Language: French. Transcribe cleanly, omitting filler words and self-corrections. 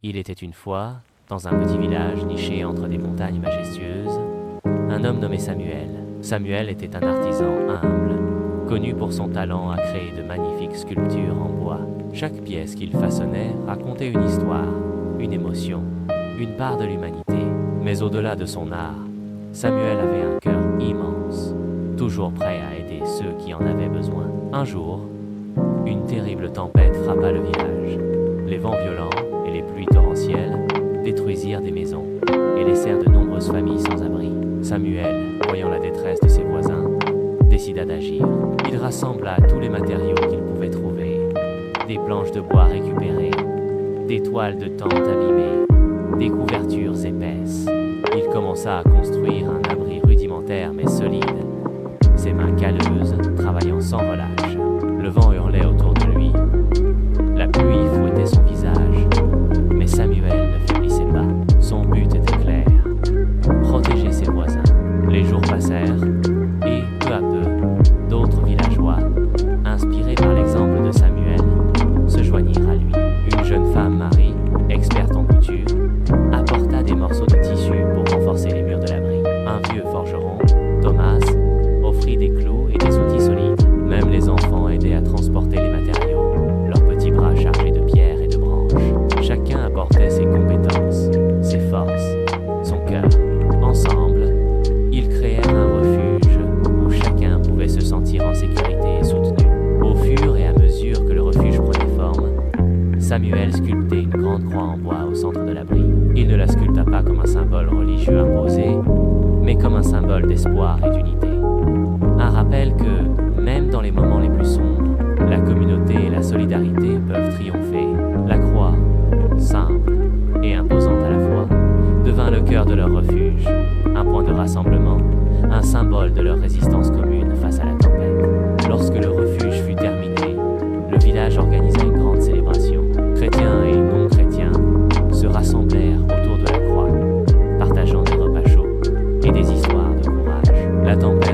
Il était une fois, dans un petit village niché entre des montagnes majestueuses, un homme nommé Samuel. Samuel était un artisan humble, connu pour son talent à créer de magnifiques sculptures en bois. Chaque pièce qu'il façonnait racontait une histoire, une émotion, une part de l'humanité. Mais au-delà de son art, Samuel avait un cœur immense, toujours prêt à aider ceux qui en avaient besoin. Un jour, une terrible tempête frappa le village. Les vents violents et les pluies torrentielles détruisirent des maisons et laissèrent de nombreuses familles sans abri. Samuel, voyant la détresse de ses voisins, décida d'agir. Il rassembla tous les matériaux qu'il pouvait trouver, des planches de bois récupérées, des toiles de tente abîmées, des couvertures épaisses. Il commença à construire un abri rudimentaire mais solide, ses mains calleuses travaillant sans relâche. Le vent hurlait autour de lui, la pluie fouettait son visage, mais Samuel ne faiblissait pas. Son but était clair, protéger ses voisins. Les jours passèrent, et peu à peu, d'autres villageois, inspirés par l'exemple de Samuel, se joignirent à lui. Une jeune femme, Marie, experte en couture, apporta des morceaux de tissu pour renforcer les murs de l'abri. Un vieux forgeron, Thomas, offrit des clous et des outils solides. Même les enfants aidaient à transporter les matériaux, leurs petits bras chargés de pierres et de branches. Chacun apportait ses compétences, ses forces, son cœur. Ensemble, ils créèrent un refuge où chacun pouvait se sentir en sécurité et soutenu. Au fur et à mesure que le refuge prenait forme, Samuel sculptait une grande croix en bois au centre de l'abri. Il ne la sculpta pas comme un symbole religieux imposé, mais comme un symbole d'espoir et d'unité. Un rappel que, même dans les moments les plus sombres, la communauté et la solidarité peuvent triompher. La croix, simple et imposante à la fois, devint le cœur de leur refuge, un point de rassemblement, un symbole de leur résistance commune face à la tempête. Lorsque le refuge fut terminé, le village organisa une grande célébration. Chrétiens et non-chrétiens se rassemblèrent autour de la croix, partageant des repas chauds et des histoires de courage. La tempête